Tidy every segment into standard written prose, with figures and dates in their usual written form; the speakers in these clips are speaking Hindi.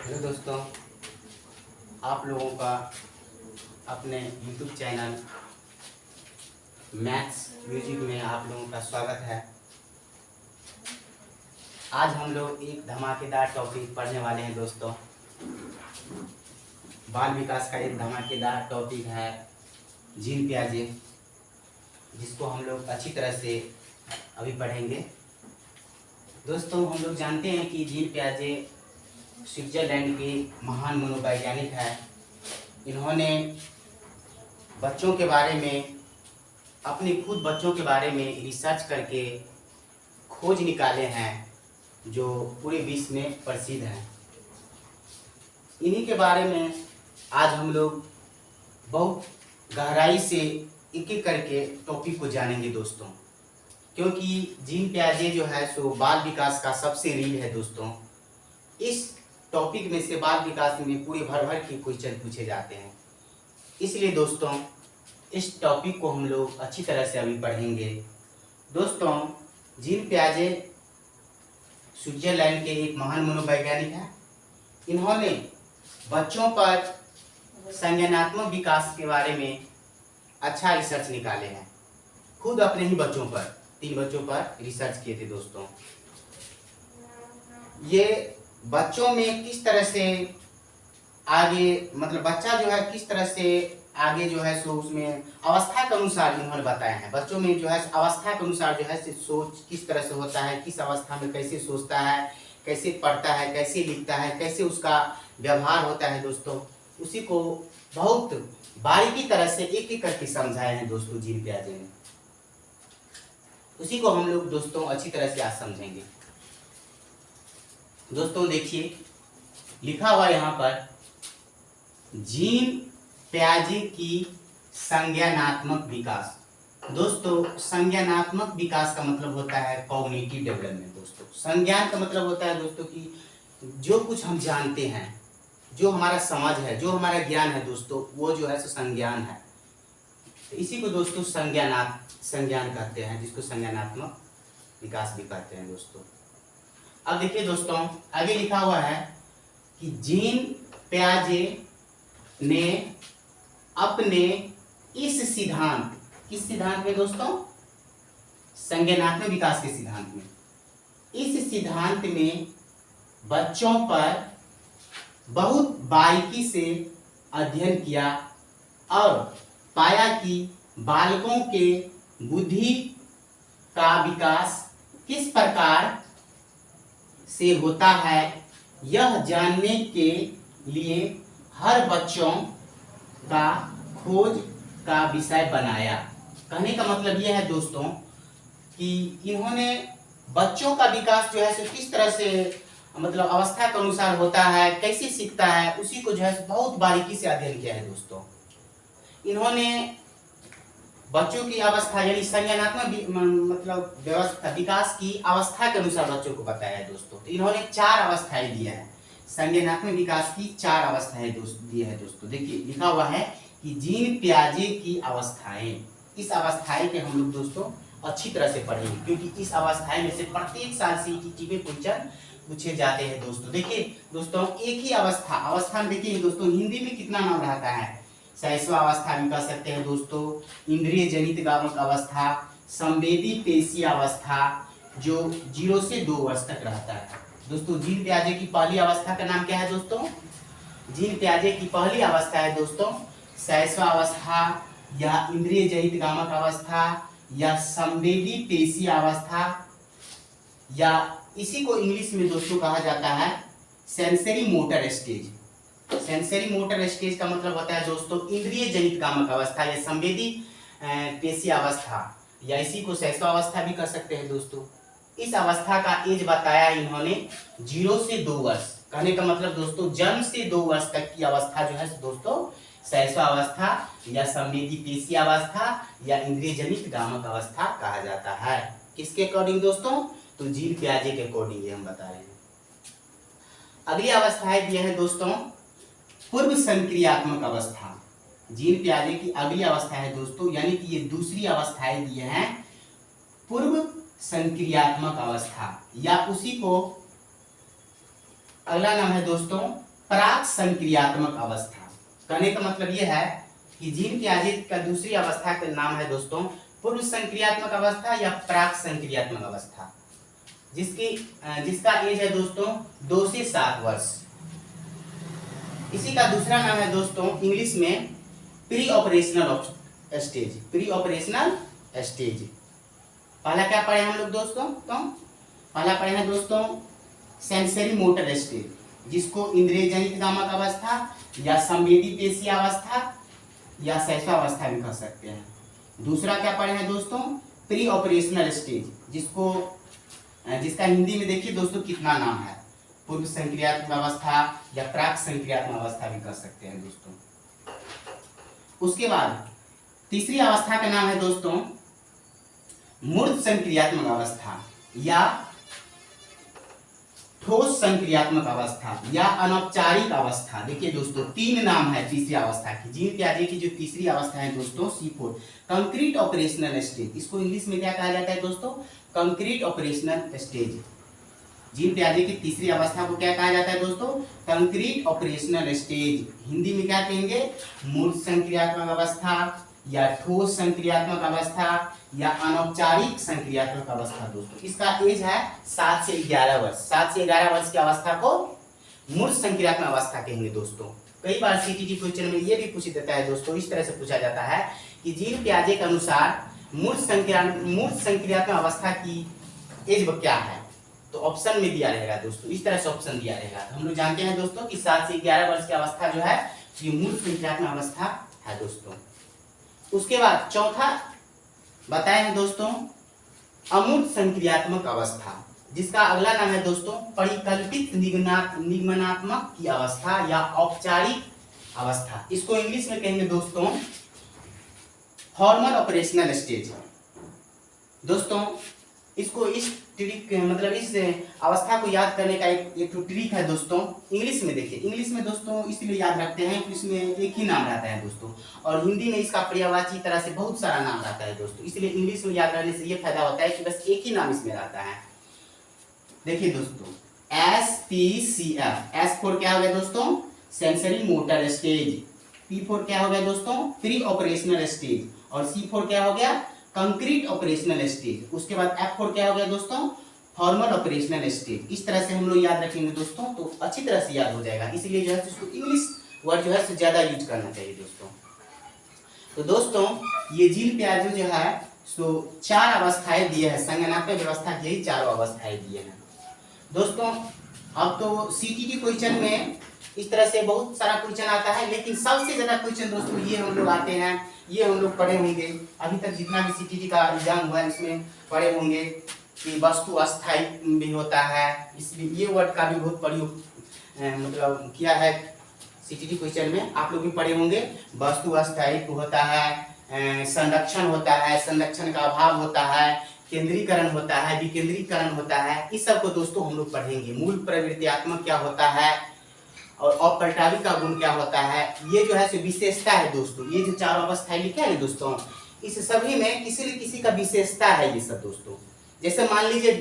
हेलो दोस्तों, आप लोगों का अपने YouTube चैनल मैथ्स म्यूजिक में आप लोगों का स्वागत है। आज हम लोग एक धमाकेदार टॉपिक पढ़ने वाले हैं दोस्तों। बाल विकास का एक धमाकेदार टॉपिक है जीन पियाजे, जिसको हम लोग अच्छी तरह से अभी पढ़ेंगे। दोस्तों, हम लोग जानते हैं कि जीन पियाजे स्विट्जरलैंड के महान मनोवैज्ञानिक है। इन्होंने बच्चों के बारे में, अपने खुद बच्चों के बारे में रिसर्च करके खोज निकाले हैं जो पूरे विश्व में प्रसिद्ध हैं। इन्हीं के बारे में आज हम लोग बहुत गहराई से एक एक करके टॉपिक को जानेंगे दोस्तों, क्योंकि जीन पियाजे जो है सो बाल विकास का सबसे रीढ़ है दोस्तों। इस टॉपिक में से बाल विकास में पूरे भर भर के क्वेश्चन पूछे जाते हैं। इसलिए दोस्तों इस टॉपिक को हम लोग अच्छी तरह से अभी पढ़ेंगे। दोस्तों, जीन पियाजे स्विट्जरलैंड के एक महान मनोवैज्ञानिक हैं। इन्होंने बच्चों पर संज्ञानात्मक विकास के बारे में अच्छा रिसर्च निकाले हैं। खुद अपने ही बच्चों पर, 3 बच्चों पर रिसर्च किए थे दोस्तों। ये बच्चों में किस तरह से आगे, मतलब बच्चा जो है किस तरह से आगे जो है सो उसमें अवस्था के अनुसार इन्होंने बताए हैं। बच्चों में जो है अवस्था के अनुसार जो है सोच किस तरह से होता है, किस अवस्था में कैसे सोचता है, कैसे पढ़ता है, कैसे लिखता है, कैसे उसका व्यवहार होता है दोस्तों, उसी को बहुत बारीकी तरह से एक एक करके समझाए हैं दोस्तों जीन पियाजे ने। उसी को हम लोग दोस्तों अच्छी तरह से आज समझेंगे। दोस्तों देखिए, लिखा हुआ यहाँ पर जीन पियाजे की संज्ञानात्मक विकास। दोस्तों, संज्ञानात्मक विकास का मतलब होता है कॉग्निटिव डेवलपमेंट। दोस्तों, संज्ञान का मतलब होता है दोस्तों कि जो कुछ हम जानते हैं, जो हमारा समझ है, जो हमारा ज्ञान है दोस्तों, वो जो है सो संज्ञान है। तो इसी को दोस्तों संज्ञान कहते हैं, जिसको संज्ञानात्मक विकास भी कहते हैं दोस्तों। अब देखिए दोस्तों, आगे लिखा हुआ है कि जीन पियाजे ने अपने इस सिद्धांत, किस सिद्धांत में दोस्तों? संज्ञानात्मक विकास के सिद्धांत में। इस सिद्धांत में बच्चों पर बहुत बारीकी से अध्ययन किया और पाया कि बालकों के बुद्धि का विकास किस प्रकार से होता है, यह जानने के लिए हर बच्चों का खोज का विषय बनाया। कहने का मतलब यह है दोस्तों कि इन्होंने बच्चों का विकास जो है सो किस तरह से, मतलब अवस्था के अनुसार होता है, कैसे सीखता है, उसी को जो है बहुत बारीकी से अध्ययन किया है दोस्तों। इन्होंने बच्चों की अवस्था यानी संज्ञानात्मक मतलब व्यवस्था, विकास की अवस्था के अनुसार बच्चों को बताया है दोस्तों। तो इन्होंने 4 अवस्थाएं दी है, संज्ञानात्मक विकास की 4 अवस्थाएं दी है दोस्तों। देखिए लिखा हुआ है कि जीन पियाजे की अवस्थाएं। इस अवस्थाएं के हम लोग दोस्तों अच्छी तरह से पढ़ेंगे, क्योंकि इस अवस्थाएं में से प्रत्येक साल से चीजें क्वेश्चन पूछे जाते हैं दोस्तों। देखिए दोस्तों, एक ही अवस्था में देखिए दोस्तों, हिंदी में कितना नाम रहता है। सहस्वा अवस्था भी कह सकते हैं दोस्तों, इंद्रिय जनित गामक अवस्था, संवेदी पेशी अवस्था, जो 0 से 2 वर्ष तक रहता है दोस्तों। जीन पियाजे की पहली अवस्था का नाम क्या है दोस्तों? जीन पियाजे की पहली अवस्था है दोस्तों सहस्वा अवस्था, या इंद्रिय जनित गामक अवस्था, या संवेदी पेशी अवस्था, या इसी को इंग्लिश में दोस्तों कहा जाता है sensory motor stage. Sensory motor stage का मतलब होता है दोस्तों इंद्रिय जनित कामक अवस्था या संवेदी पेशी अवस्था, या इसी को सहस्वा अवस्था भी कर सकते हैं दोस्तों। इस अवस्था का एज बताया इन्होंने 0 से 2 वर्ष। कहने का मतलब दोस्तों जन्म से 2 वर्ष तक की अवस्था जो है दोस्तों सहस्वा अवस्था, या संवेदी पेशी अवस्था, या इंद्रिय जनित गामक अवस्था कहा जाता है। किसके अकॉर्डिंग दोस्तों? तो जीन पियाजे के अकॉर्डिंग ये हम बता रहे हैं। अगली अवस्थाएं दी है दोस्तों पूर्व संक्रियात्मक अवस्था। जीन पियाजे की अगली अवस्था है दोस्तों, यानी कि ये दूसरी अवस्थाएं दी हैं पूर्व संक्रियात्मक अवस्था, या उसी को अगला नाम है दोस्तों प्राक संक्रियात्मक अवस्था। कहने का मतलब यह है कि जीन प्याजे का दूसरी अवस्था का नाम है दोस्तों पूर्व संक्रियात्मक अवस्था या प्राक संक्रियात्मक अवस्था, जिसका एज है दोस्तों 2 से 7 वर्ष। इसी का दूसरा नाम है दोस्तों इंग्लिश में pre operational stage. Pre operational stage. पहला क्या पढ़े हम लोग दोस्तों? तो पहला पढ़े हैं दोस्तों सेंसरी मोटर स्टेज, जिसको इंद्रिय जनित गामक अवस्था या संवेदी पेशी अवस्था या शैशवावस्था भी कह सकते हैं। दूसरा क्या पढ़े हैं दोस्तों प्री ऑपरेशनल स्टेज, जिसका हिंदी में देखिए दोस्तों कितना नाम है, पूर्व संक्रियात्मक अवस्था या प्राक संक्रियात्मक अवस्था भी कह सकते हैं दोस्तों। उसके बाद तीसरी अवस्था का नाम है दोस्तों मूर्त संक्रियात्मक अवस्था या ठोस संक्रियात्मक अवस्था या अनौपचारिक अवस्था। देखिए दोस्तों 3 नाम है तीसरी अवस्था की। जीन प्याजे की जो तीसरी अवस्था है दोस्तों C4 कंक्रीट ऑपरेशनल स्टेज। इसको इंग्लिश में क्या कहा जाता है दोस्तों? Concrete operational stage. जीन प्याजे की तीसरी अवस्था को क्या कहा जाता है दोस्तों? Concrete operational stage. हिंदी में क्या कहेंगे? मूर्त संक्रियात्मक अवस्था या ठोस संक्रियात्मक अवस्था या अनौपचारिक संक्रियात्मक अवस्था। दोस्तों इसका एज है 7 से 11 वर्ष। 7 से 11 वर्ष की अवस्था को मूर्त संक्रियात्मक अवस्था कहेंगे दोस्तों। कई बार सीटीटी क्वेश्चन में ये भी पूछ देता है दोस्तों, इस तरह से पूछा जाता है कि जीन प्याजे के अनुसार मूर्त संक्रियात्मक अवस्था की एज क्या है, तो ऑप्शन में दिया रहेगा दोस्तों, इस तरह से ऑप्शन दिया रहेगा। तो हम लोग जानते हैं दोस्तों कि 7 से 11 वर्ष की अवस्था जो है ये मूर्त संक्रियात्मक अवस्था है दोस्तों। उसके बाद चौथा बताए हैं दोस्तों अमूर्त संक्रियात्मक अवस्था, जिसका अगला नाम है दोस्तों परिकल्पित निगमनात्मक की अवस्था या औपचारिक अवस्था। इसको इंग्लिश में कहेंगे दोस्तों फॉर्मल ऑपरेशनल स्टेज। दोस्तों इसको इस ट्रिक मतलब इस अवस्था को याद करने का एक ट्रिक है दोस्तों। इंग्लिश में देखिए, इंग्लिश में दोस्तों इसलिए याद रखते हैं कि इसमें एक ही नाम रहता है दोस्तों, और हिंदी में इसका पर्यायवाची तरह से बहुत सारा नाम रहता है दोस्तों। इसलिए इंग्लिश में याद रहने से ये फायदा होता है कि बस एक ही नाम इसमें रहता है। देखिए दोस्तों SPCF। S फॉर क्या हो गया दोस्तों? Sensory motor stage. P for क्या हो गया दोस्तों? Pre operational stage. और C फॉर क्या हो गया? Concrete operational stage. उसके बाद F फॉर क्या हो गया दोस्तों? Formal operational stage. इस तरह से हम लोग याद रखेंगे दोस्तों तो अच्छी तरह से याद हो जाएगा। इसलिए जो है इसको इंग्लिश वर्ड जो है ज्यादा यूज करना चाहिए दोस्तों। तो दोस्तों ये जीन प्याजे जो है सो 4 अवस्थाएं दिए हैं, संज्ञानात्मक व्यवस्था की यही 4 अवस्थाएं दिए हैं दोस्तों। अब तो सीटीटी क्वेश्चन में इस तरह से बहुत सारा क्वेश्चन आता है, लेकिन सबसे ज्यादा क्वेश्चन दोस्तों ये हम लोग आते हैं, ये हम लोग पढ़े होंगे अभी तक जितना भी सीटीटी का एग्जाम हुआ है इसमें पढ़े होंगे कि वस्तु अस्थायी भी होता है। इसलिए ये वर्ड का भी बहुत प्रयोग मतलब किया है सीटीटी क्वेश्चन में, आप लोग भी पढ़े होंगे। वस्तु अस्थायी होता है, संरक्षण होता है, संरक्षण का अभाव होता है, केंद्रीकरण होता है, विकेंद्रीकरण होता है। इस सब को दोस्तों हम लोग पढ़ेंगे। मूल प्रवृत्तियात्मक क्या होता है और अपलटावी का गुण क्या होता है, ये जो है विशेषता है दोस्तों। ये जो 4 अवस्थाएं लिखे हैं दोस्तों, इस सभी में किसी न किसी का विशेषता है ये सब दोस्तों। जैसे मान लीजिए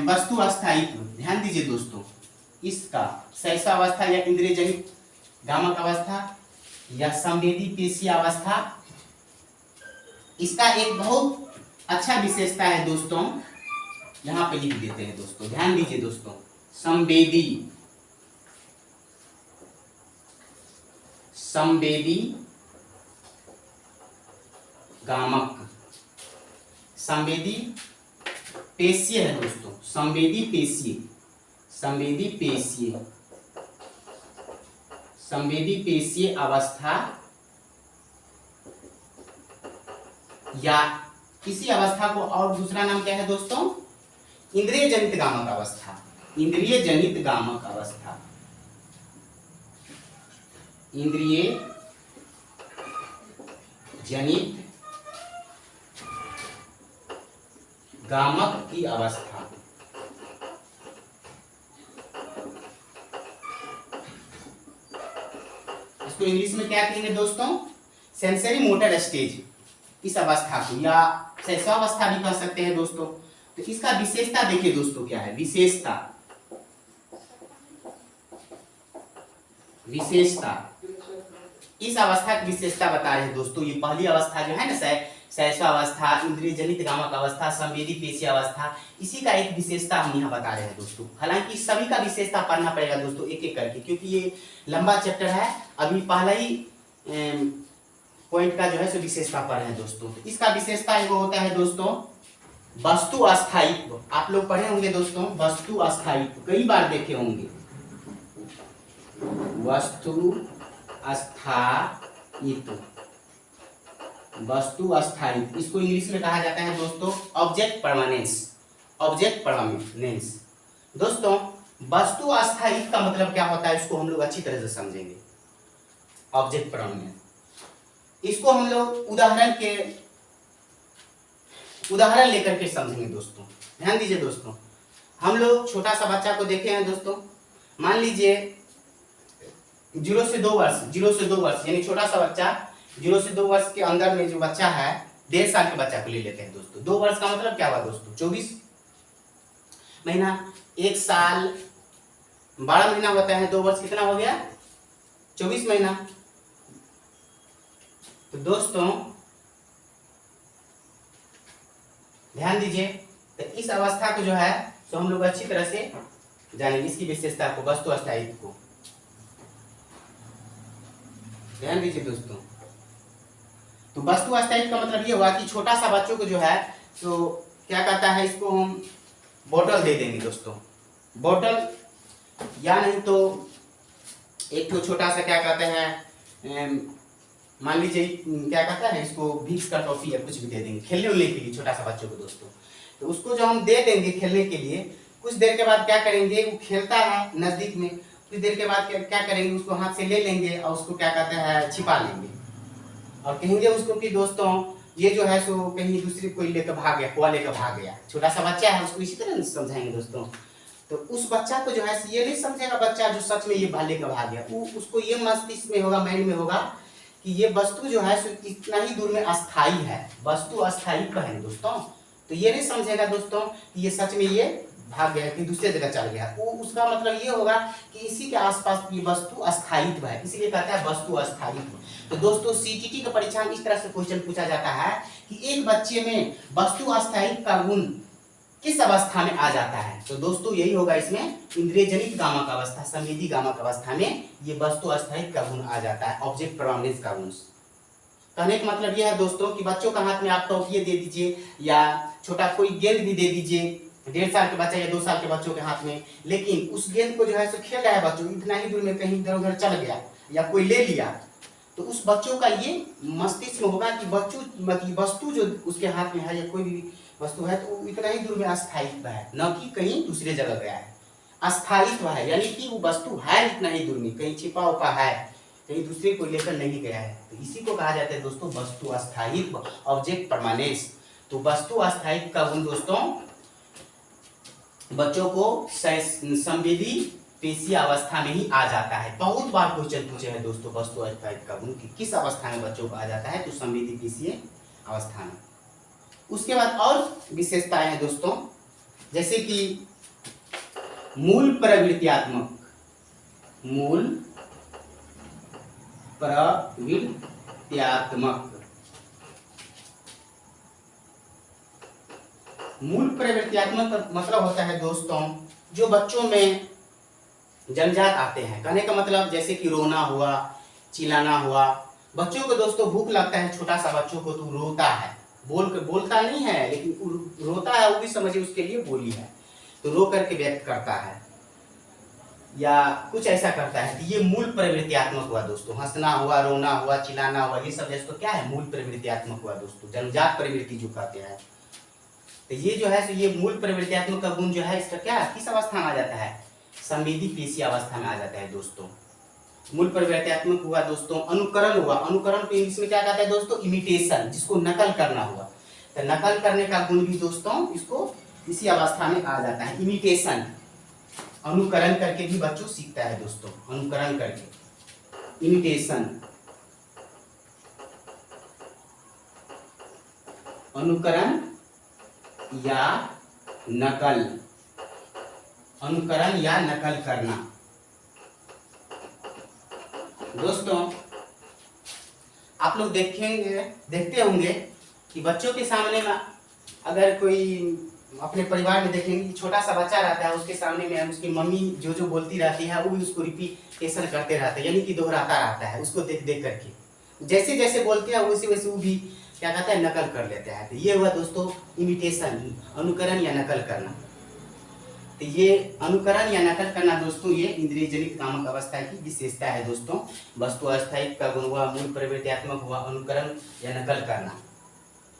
वस्तु अस्थायित्व, ध्यान दीजिए दोस्तों, इसका शैशवावस्था या इंद्रिय जनित गामक अवस्था या संवेदी पेशी अवस्था, इसका एक बहुत अच्छा विशेषता है दोस्तों, यहाँ पे लिख देते हैं दोस्तों, ध्यान दीजिए दोस्तों। संवेदी गामक, संवेदी पेशीय है दोस्तों, संवेदी पेशीय अवस्था या इसी अवस्था को और दूसरा नाम क्या है दोस्तों? इंद्रिय जनित गामक अवस्था। इंद्रिय जनित गामक अवस्था, इंद्रिय जनित गामक की अवस्था। इसको इंग्लिश में क्या कहेंगे दोस्तों? Sensory motor stage. इस अवस्था को या शैशवावस्था भी कह सकते हैं दोस्तों। तो इसका विशेषता देखिए दोस्तों क्या है विशेषता। विशेषता, इस अवस्था की विशेषता बता रहे हैं दोस्तों। ये पहली अवस्था जो है ना, शैशवावस्था, इंद्रिय जनित गामक अवस्था, संवेदी पेशी अवस्था, इसी का एक विशेषता हम यहाँ बता रहे हैं दोस्तों। हालांकि सभी का विशेषता पढ़ना पड़ेगा दोस्तों एक एक करके, क्योंकि ये लंबा चैप्टर है। अभी पहला ही पॉइंट का जो है सो विशेषता पढ़ रहे हैं दोस्तों। तो इसका विशेषता एगो होता है दोस्तों वस्तु अस्थायित्व। आप लोग पढ़े होंगे दोस्तों वस्तु अस्थायित्व, कई बार देखे होंगे। वस्तु अस्थायित्व, वस्तु अस्थायित्व, इसको इंग्लिश में कहा जाता है दोस्तों ऑब्जेक्ट परमानेंस। ऑब्जेक्ट परमानेंस दोस्तों, वस्तु अस्थायित्व का मतलब क्या होता है इसको हम लोग अच्छी तरह से समझेंगे। ऑब्जेक्ट परमानेंस, इसको हम लोग उदाहरण लेकर के समझेंगे दोस्तों। ध्यान दीजिए दोस्तों, हम लोग छोटा सा बच्चा को देखे हैं दोस्तों। मान लीजिए 0 से 2 वर्ष यानी छोटा सा बच्चा 0 से 2 वर्ष के अंदर में जो बच्चा है, 1.5 साल के बच्चा को ले लेते हैं दोस्तों। 2 वर्ष का मतलब क्या हुआ दोस्तों 24 महीना। 1 साल 12 महीना होता है, 2 वर्ष कितना हो गया 24 महीना। तो दोस्तों ध्यान दीजिए, तो इस अवस्था को जो है तो हम लोग अच्छी तरह से जानेंगे, इसकी विशेषता को, वस्तु अस्थायित्व को। ध्यान दीजिए दोस्तों, तो वस्तु अस्थायित्व का मतलब ये हुआ कि छोटा सा बच्चों को जो है तो क्या कहता है, इसको हम बोतल दे देंगे दोस्तों। बोतल या नहीं तो एक तो छोटा सा क्या कहते हैं, मान लीजिए क्या कहता है इसको, विक्स का टॉफी या कुछ भी दे देंगे खेलने उलने के लिए छोटा सा बच्चों को दोस्तों। तो उसको जो हम दे देंगे खेलने के लिए, कुछ देर के बाद क्या करेंगे, वो खेलता है नजदीक में, कुछ देर के बाद क्या करेंगे, उसको हाथ से ले लेंगे और उसको क्या कहते हैं छिपा लेंगे और कहेंगे उसको कि दोस्तों ये जो है सो कहीं दूसरी कोई लेकर भाग गया, कुआ लेकर भाग गया। छोटा सा बच्चा है, उसको इसी तरह समझाएंगे दोस्तों। तो उस बच्चा को जो है ये नहीं समझेगा बच्चा जो सच में ये भाले का भाग गया, उसको ये मस्तिष्क में होगा, माइंड में होगा कि ये वस्तु जो है सो इतना ही दूर में अस्थाई है, वस्तु अस्थायित्व है दोस्तों। तो ये नहीं समझेगा दोस्तों कि ये सच में ये भाग गया कि दूसरे जगह चल गया। वो उसका मतलब ये होगा कि इसी के आसपास की वस्तु अस्थायित्व है, इसीलिए कहता है वस्तु अस्थायित्व। तो दोस्तों सीटीटी का परीक्षा में इस तरह से क्वेश्चन पूछा जाता है कि एक बच्चे में वस्तु अस्थायित्व का गुण किस अवस्था में आ जाता है। तो दोस्तों यही होगा इसमें इंद्रिय जनित गामक अवस्था, संवेदी गामक अवस्था में ये वस्तु अस्थायित्व का गुण आ जाता है, ऑब्जेक्ट परमानेंस का गुण। कहने का मतलब यह है दोस्तों कि बच्चों का हाथ में आप टॉफी दे दीजिए या छोटा कोई गेंद भी दे दीजिए 1.5 साल के बच्चा या 2 साल के बच्चों के हाथ में, लेकिन उस गेंद को जो है सो खेल रहा है बच्चों, इतना ही दूर में कहीं इधर उधर चल गया या कोई ले लिया, तो उस बच्चों का ये मस्तिष्क में होगा कि मतलब वस्तु जो उसके हाथ में है या कोई भी वस्तु है तो इतना ही दूर में अस्थायित्व है, न कि कहीं दूसरे जगह गया है। अस्थायित्व है यानी कि वो वस्तु है इतना ही दूर में, कहीं छिपा उपा है, कहीं दूसरे को लेकर नहीं गया है। तो इसी को कहा जाता है दोस्तों वस्तु अस्थायित्व, ऑब्जेक्ट परमानेंस। तो वस्तु अस्थायित्व का गुण दोस्तों बच्चों को संवेदी पेशीय अवस्था में ही आ जाता है। बहुत बार क्वेश्चन पूछे हैं दोस्तों वस्तु अस्थायित्व का गुण कि किस अवस्था में बच्चों को आ जाता है, तो संवेदी पेशीय अवस्था में। उसके बाद और विशेषताएं हैं दोस्तों, जैसे कि मूल प्रवृत्त्यात्मक, मूल प्रवृत्त्यात्मक, मूल प्रवृत्त्यात्मक मतलब होता है दोस्तों जो बच्चों में जन्मजात आते हैं। कहने का मतलब जैसे कि रोना हुआ, चिल्लाना हुआ। बच्चों को दोस्तों भूख लगता है, छोटा सा बच्चों को तो रोता है, बोलता नहीं है लेकिन रोता है, वो भी समझिए उसके लिए बोली है, तो रो करके व्यक्त करता है या कुछ ऐसा करता है। तो ये मूल प्रवृत्त्यात्मक हुआ दोस्तों। हंसना हुआ, रोना हुआ, चिल्लाना हुआ, ये सब जैसे क्या है मूल प्रवृत्त्यात्मक हुआ दोस्तों, जन्मजात प्रवृत्ति जो कहते हैं। तो ये जो है ये मूल प्रवृत्त्यात्मक का गुण जो है इसका क्या किस अवस्था में आ जाता है, संवेदी पेशीय अवस्था में आ जाता है दोस्तों। मूल प्रवृत्त्यात्मक हुआ दोस्तों। अनुकरण हुआ, अनुकरण को इंग्लिश में क्या कहता है दोस्तों, इमिटेशन, जिसको नकल करना हुआ। तो नकल करने का गुण भी दोस्तों इसको इसी अवस्था में आ जाता है, इमिटेशन। अनुकरण करके भी बच्चों सीखता है दोस्तों, अनुकरण करके, इमिटेशन, अनुकरण या नकल, अनुकरण या नकल करना। दोस्तों आप लोग देखते होंगे कि बच्चों के सामने में अगर कोई अपने परिवार में देखेंगे कि छोटा सा बच्चा रहता है, उसके सामने में उसकी मम्मी जो जो बोलती रहती है वो भी उसको रिपीटेशन करते रहते हैं, यानी कि दोहराता रहता है उसको देख देख करके। जैसे जैसे बोलते हैं वैसे वैसे वो भी क्या कहता है, नकल कर लेता है। तो ये हुआ दोस्तों इमिटेशन, अनुकरण या नकल करना। तो ये अनुकरण या नकल करना दोस्तों ये इंद्रिय जनित कामक अवस्था की विशेषता है दोस्तों। वस्तु अस्थायिक का गुण हुआ, मूल प्रवृत्त्यात्मक हुआ, अनुकरण या नकल करना,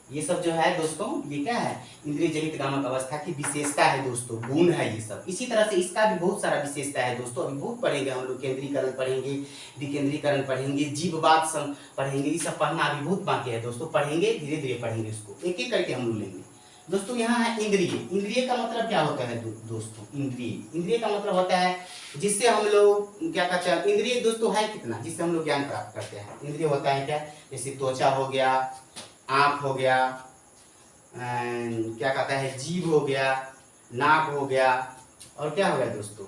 ये सब जो है दोस्तों ये क्या है, इंद्रिय जनित कामक अवस्था की विशेषता है दोस्तों, गुण है ये सब। इसी तरह से इसका भी बहुत सारा विशेषता है दोस्तों। अभी बहुत पढ़ेंगे हम लोग, केंद्रीकरण पढ़ेंगे, विकेंद्रीकरण पढ़ेंगे, जीववाद पढ़ेंगे, ये सब पढ़ना अभी बहुत बाकी है दोस्तों। पढ़ेंगे धीरे धीरे पढ़ेंगे, इसको एक एक करके हम लोग लेंगे दोस्तों। यहाँ है इंद्रिय। इंद्रिय का मतलब क्या होता है दोस्तों? इंद्रिय का मतलब होता है जिससे हम लोग क्या कहते हैं, इंद्रिय दोस्तों है कितना, जिससे हम लोग ज्ञान प्राप्त करते हैं। इंद्रिय होता है क्या, जैसे त्वचा हो गया, आँख हो गया, क्या कहता है जीभ हो गया, नाक हो गया, और क्या हो गया दोस्तों,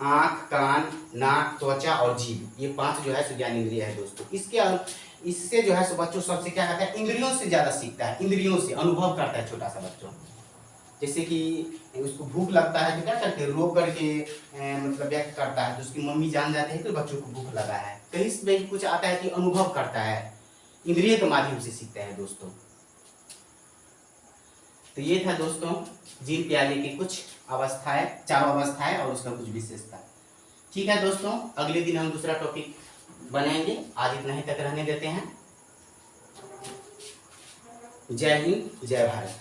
आँख, कान, नाक, त्वचा और जीभ, ये 5 जो है सो ज्ञान इंद्रिय है दोस्तों। इससे जो है सो बच्चों सबसे क्या कहता है, इंद्रियों से ज्यादा सीखता है, इंद्रियों से अनुभव करता है छोटा सा बच्चों। जैसे कि उसको भूख लगता है तो क्या करते हैं, रो करके मतलब व्यक्त करता है, तो उसकी मम्मी जान जाती है कि बच्चों को भूख लगा है। कहीं से कुछ आता है कि अनुभव करता है, इंद्रिय के माध्यम से सीखते हैं दोस्तों। तो ये था दोस्तों जीव प्याजे की कुछ अवस्थाएं, 4 अवस्थाएं और उसका कुछ विशेषता। ठीक है दोस्तों, अगले दिन हम दूसरा टॉपिक बनाएंगे। आज इतना ही तक रहने देते हैं। जय हिंद, जय भारत।